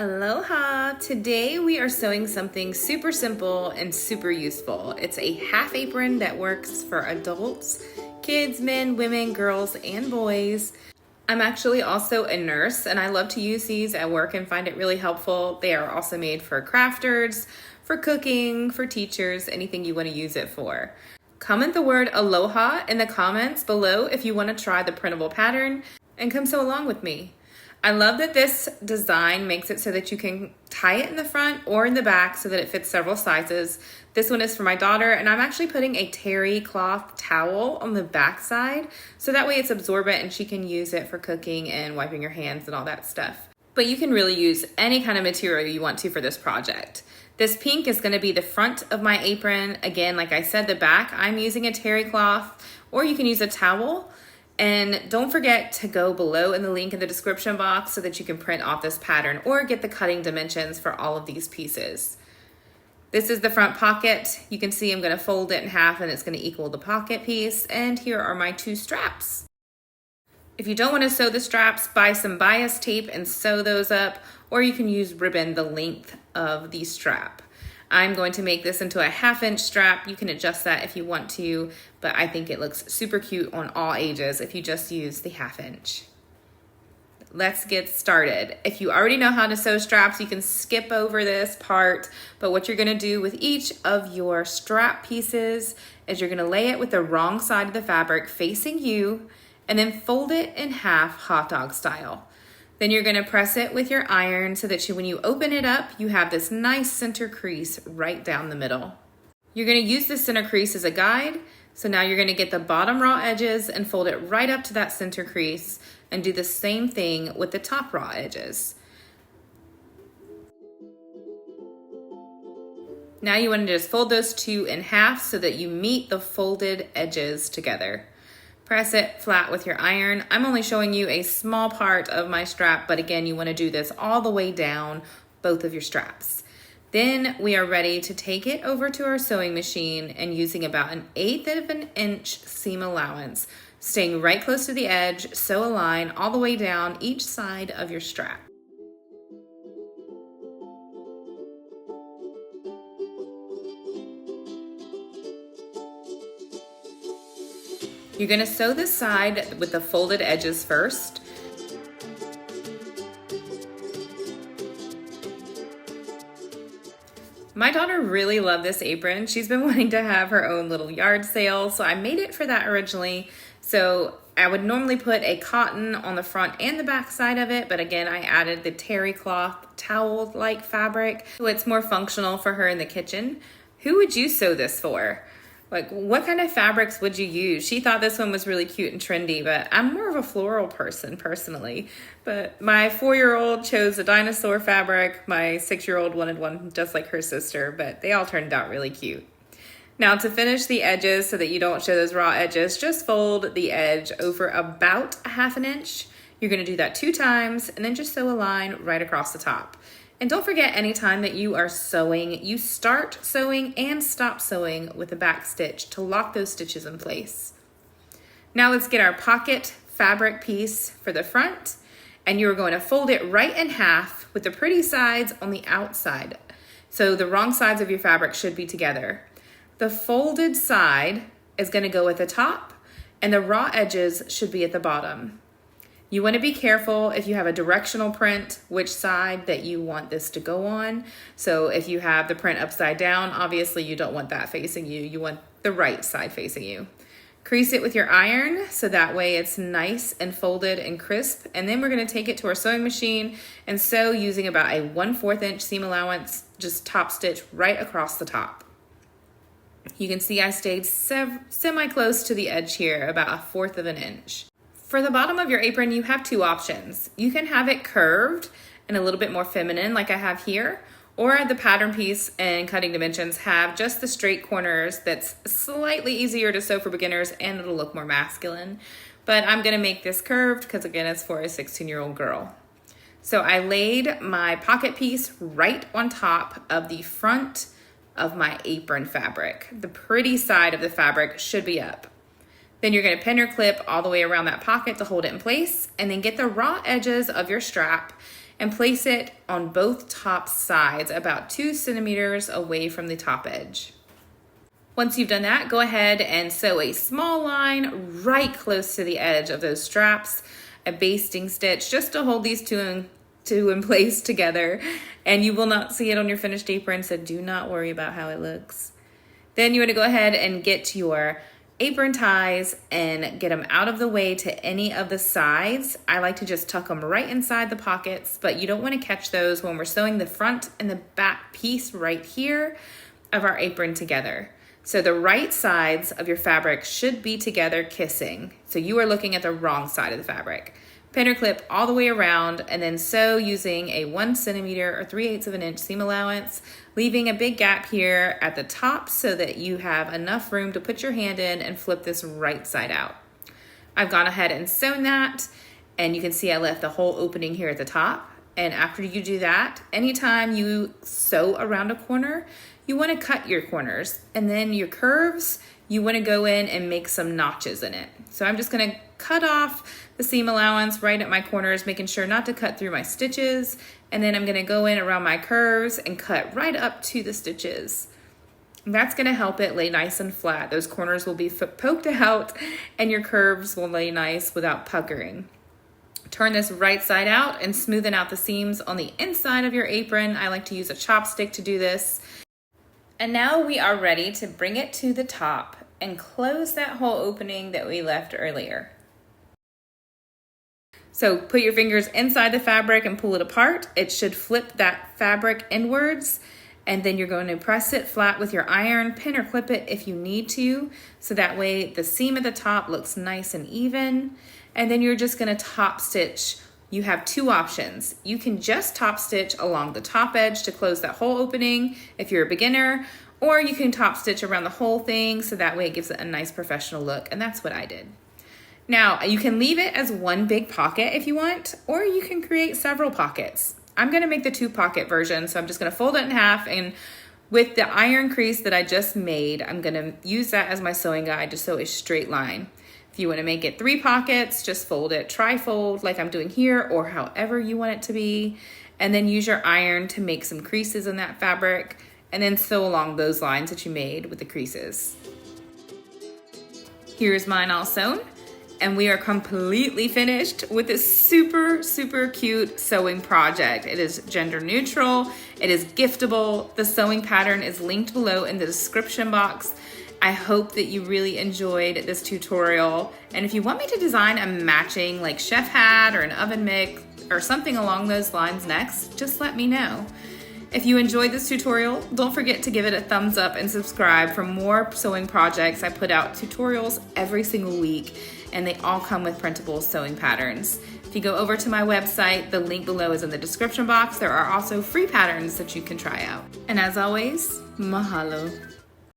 Aloha! Today we are sewing something super simple and super useful. It's a half apron that works for adults, kids, men, women, girls, and boys. I'm actually also a nurse and I love to use these at work and find it really helpful. They are also made for crafters, for cooking, for teachers, anything you want to use it for. Comment the word aloha in the comments below if you want to try the printable pattern and come sew along with me. I love that this design makes it so that you can tie it in the front or in the back so that it fits several sizes. This one is for my daughter, and I'm actually putting a terry cloth towel on the back side so that way it's absorbent and she can use it for cooking and wiping her hands and all that stuff. But you can really use any kind of material you want to for this project. This pink is going to be the front of my apron. Again, like I said, the back, I'm using a terry cloth, or you can use a towel. And don't forget to go below in the link in the description box so that you can print off this pattern or get the cutting dimensions for all of these pieces. This is the front pocket. You can see I'm going to fold it in half and it's going to equal the pocket piece. And here are my two straps. If you don't want to sew the straps, buy some bias tape and sew those up, or you can use ribbon the length of the strap. I'm going to make this into a 1/2 inch strap. You can adjust that if you want to, but I think it looks super cute on all ages if you just use the 1/2 inch. Let's get started. If you already know how to sew straps, you can skip over this part, but what you're gonna do with each of your strap pieces is you're gonna lay it with the wrong side of the fabric facing you, and then fold it in half hot dog style. Then you're gonna press it with your iron so that when you open it up, you have this nice center crease right down the middle. You're gonna use the center crease as a guide. So now you're gonna get the bottom raw edges and fold it right up to that center crease and do the same thing with the top raw edges. Now you wanna just fold those two in half so that you meet the folded edges together. Press it flat with your iron. I'm only showing you a small part of my strap, but again, you want to do this all the way down both of your straps. Then we are ready to take it over to our sewing machine and using about 1/8 of an inch seam allowance, staying right close to the edge, sew a line all the way down each side of your strap. You're gonna sew this side with the folded edges first. My daughter really loved this apron. She's been wanting to have her own little yard sale, so I made it for that originally. So I would normally put a cotton on the front and the back side of it, but again, I added the terry cloth towel-like fabric, so it's more functional for her in the kitchen. Who would you sew this for? Like, what kind of fabrics would you use? She thought this one was really cute and trendy, but I'm more of a floral person personally. But my 4-year-old chose a dinosaur fabric. My 6-year-old wanted one just like her sister, but they all turned out really cute. Now to finish the edges so that you don't show those raw edges, just fold the edge over about 1/2 inch. You're gonna do that 2 times and then just sew a line right across the top. And don't forget, anytime that you are sewing, you start sewing and stop sewing with a back stitch to lock those stitches in place. Now let's get our pocket fabric piece for the front, and you're going to fold it right in half with the pretty sides on the outside. So the wrong sides of your fabric should be together. The folded side is going to go at the top, and the raw edges should be at the bottom. You want to be careful if you have a directional print, which side that you want this to go on. So if you have the print upside down, obviously you don't want that facing you. You want the right side facing you. Crease it with your iron so that way it's nice and folded and crisp. And then we're going to take it to our sewing machine and sew using about a 1/4 inch seam allowance, just top stitch right across the top. You can see I stayed semi-close to the edge here, about 1/4 of an inch. For the bottom of your apron, you have 2 options. You can have it curved and a little bit more feminine like I have here, or the pattern piece and cutting dimensions have just the straight corners that's slightly easier to sew for beginners and it'll look more masculine. But I'm gonna make this curved because again, it's for a 16-year-old girl. So I laid my pocket piece right on top of the front of my apron fabric. The pretty side of the fabric should be up. Then you're going to pin your clip all the way around that pocket to hold it in place, and then get the raw edges of your strap and place it on both top sides about 2 centimeters away from the top edge. Once you've done that, go ahead and sew a small line right close to the edge of those straps, a basting stitch just to hold these two in place together, and you will not see it on your finished apron, so do not worry about how it looks. Then you want to go ahead and get your apron ties and get them out of the way to any of the sides. I like to just tuck them right inside the pockets, but you don't want to catch those when we're sewing the front and the back piece right here of our apron together. So the right sides of your fabric should be together kissing. So you are looking at the wrong side of the fabric. Pin or clip all the way around and then sew using a 1 centimeter or 3/8 of an inch seam allowance, leaving a big gap here at the top so that you have enough room to put your hand in and flip this right side out. I've gone ahead and sewn that, and you can see I left the whole opening here at the top. And after you do that, anytime you sew around a corner, you want to cut your corners, and then your curves, you want to go in and make some notches in it. So I'm just going to cut off the seam allowance right at my corners, making sure not to cut through my stitches, and then I'm going to go in around my curves and cut right up to the stitches. And that's going to help it lay nice and flat. Those corners will be poked out and your curves will lay nice without puckering. Turn this right side out and smoothen out the seams on the inside of your apron. I like to use a chopstick to do this. And now we are ready to bring it to the top and close that whole opening that we left earlier. So put your fingers inside the fabric and pull it apart. It should flip that fabric inwards, and then you're going to press it flat with your iron, pin or clip it if you need to, so that way the seam at the top looks nice and even. And then you're just going to top stitch. You have 2 options. You can just top stitch along the top edge to close that whole opening if you're a beginner, or you can top stitch around the whole thing so that way it gives it a nice professional look, and that's what I did. Now, you can leave it as one big pocket if you want, or you can create several pockets. I'm gonna make the 2-pocket version, so I'm just gonna fold it in half, and with the iron crease that I just made, I'm gonna use that as my sewing guide to sew a straight line. If you want to make it 3 pockets, just fold it tri-fold like I'm doing here, or however you want it to be, and then use your iron to make some creases in that fabric, and then sew along those lines that you made with the creases. Here's mine all sewn, and we are completely finished with this super, super cute sewing project. It is gender neutral, it is giftable. The sewing pattern is linked below in the description box. I hope that you really enjoyed this tutorial. And if you want me to design a matching like chef hat or an oven mitt or something along those lines next, just let me know. If you enjoyed this tutorial, don't forget to give it a thumbs up and subscribe for more sewing projects. I put out tutorials every single week, and they all come with printable sewing patterns. If you go over to my website, the link below is in the description box. There are also free patterns that you can try out. And as always, mahalo.